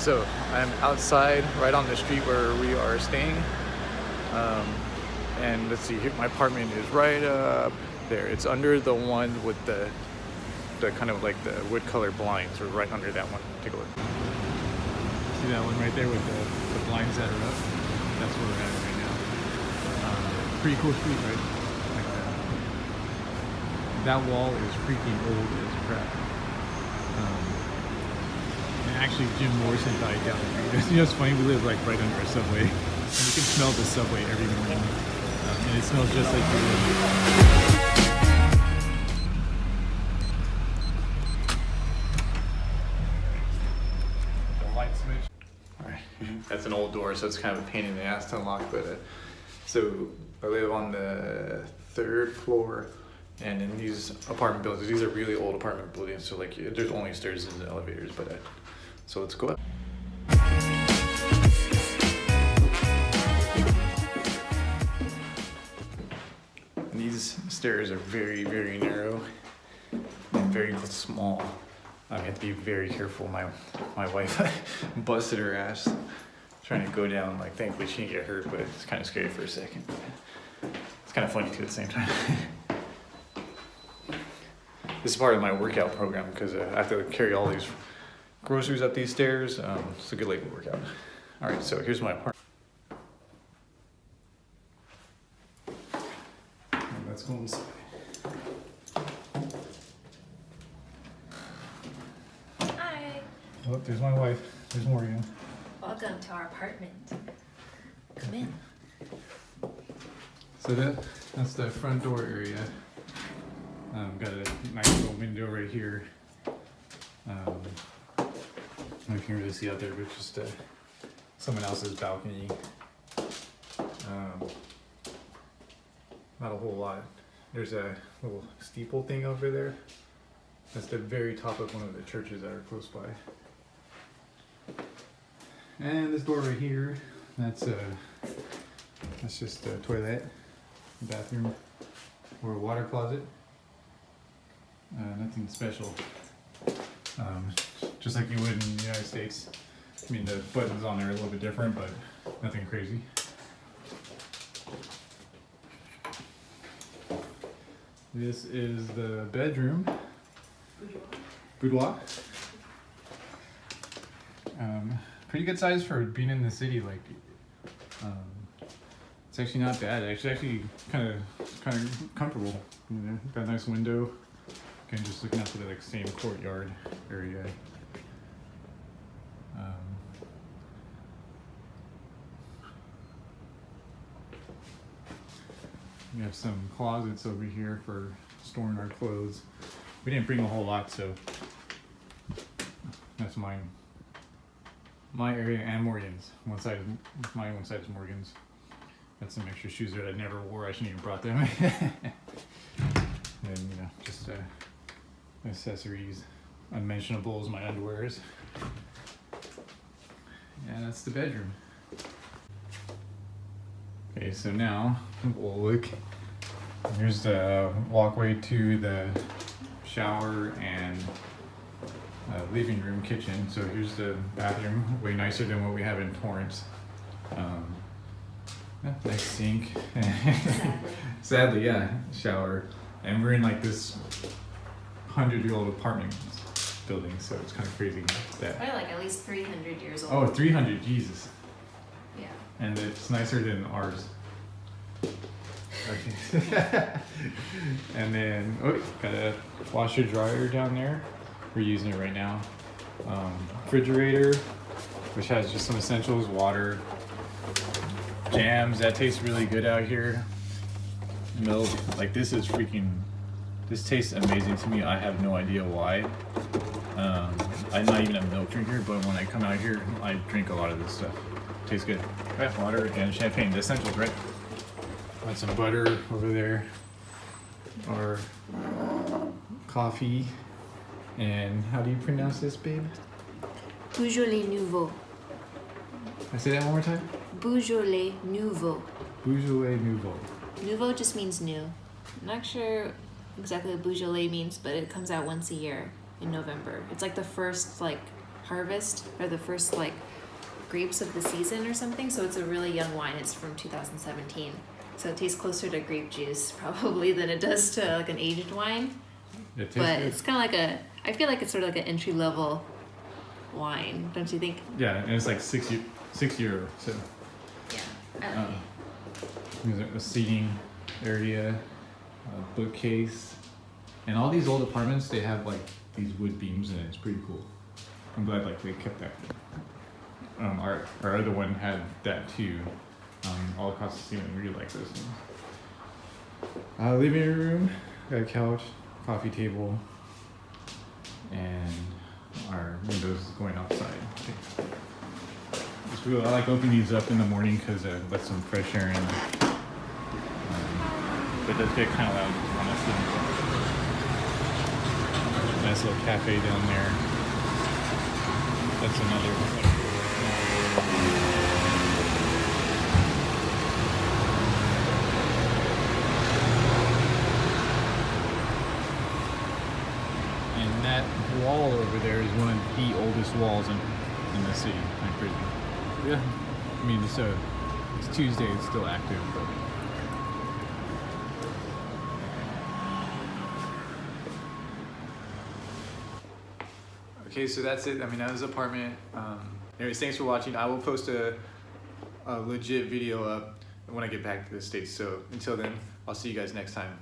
So I'm outside right on the street where we are staying. And let's see, here, my apartment is right up there. It's under the one with the kind of like the wood color blinds. We're right under that one. Take a look. See that one right there with the blinds that are up? That's where we're at right now. Pretty cool street, right? Like that wall is freaking old as crap. And actually Jim Morrison died down there. You know, it's funny, we live like right under a subway. And you can smell the subway every morning. And it smells just like the light switch. Alright, that's an old door, so it's kind of a pain in the ass to unlock, but so I live on the 3rd floor, and in these apartment buildings, these are really old apartment buildings, so like there's only stairs and elevators, but so let's go up. And these stairs are very, very narrow and very small. I have to be very careful. My wife busted her ass trying to go down. Like, thankfully she didn't get hurt, but it's kind of scary for a second. It's kind of funny too at the same time. This is part of my workout program because I have to carry all these groceries up these stairs. It's a good leg workout. All right, so here's my apartment. Let's go inside. Hi. Oh, there's my wife. There's Morgan. Welcome to our apartment. Come in. So that's the front door area. Got a nice little window right here. I don't know if you can really see out there, but it's just someone else's balcony. Not a whole lot. There's a little steeple thing over there. That's the very top of one of the churches that are close by. And this door right here, that's just a toilet, bathroom, or a water closet. Nothing special. Just like you would in the United States. I mean, the buttons on there are a little bit different, but nothing crazy. This is the bedroom. Boudoir. Pretty good size for being in the city. Like, it's actually not bad. Actually, kind of comfortable. You know, got a nice window. Again, just looking out to the like same courtyard area. We have some closets over here for storing our clothes. We didn't bring a whole lot, so that's mine. My area and Morgan's. One side is mine, one side is Morgan's. Got some extra shoes that I never wore. I shouldn't even brought them. And you know, just accessories, unmentionables, my underwears. And that's the bedroom. Okay, so now we'll look. Here's the walkway to the shower and living room, kitchen. So here's the bathroom, way nicer than what we have in Torrance. Yeah, nice sink. Sadly, yeah, shower. And we're in like this 100-year-old apartment building, so it's kind of crazy that. Probably like at least 300 years old. Oh, 300, Jesus. Yeah. And it's nicer than ours. Okay. And then, got a washer dryer down there. We're using it right now. Refrigerator, which has just some essentials, water, jams. That tastes really good out here. Milk, like this tastes amazing to me. I have no idea why. I'm not even a milk drinker, but when I come out here, I drink a lot of this stuff. Tastes good. Right, water and champagne, the essentials, right? Got some butter over there, or coffee. And how do you pronounce this, babe? Beaujolais Nouveau. I say that one more time? Beaujolais Nouveau. Beaujolais Nouveau. Nouveau just means new. I'm not sure exactly what Beaujolais means, but it comes out once a year in November. It's like the first harvest or the first like grapes of the season or something. So it's a really young wine. It's from 2017. So it tastes closer to grape juice probably than it does to like an aged wine. It tastes But good. it's kind of like I feel like it's sort of like an entry level wine, don't you think? Yeah, and it's like €6. So Yeah, I like it. there's a seating area, a bookcase, and all these old apartments, they have like these wood beams in it. It's pretty cool. I'm glad like they kept that. Our other one had that too, all across the ceiling. We really like those things. Living room, got a couch, coffee table, and our windows going outside. It's real. I like opening these up in the morning because it lets some fresh air in. But it does get kind of loud, honestly. Nice little cafe down there. That's another one. And that wall over there is one of the oldest walls in the city. Kind of crazy. Yeah. I mean, it's Tuesday. It's still active, but. Okay, so that's it. I mean, that was the apartment. Anyways, thanks for watching. I will post a legit video up when I get back to the States. So until then, I'll see you guys next time.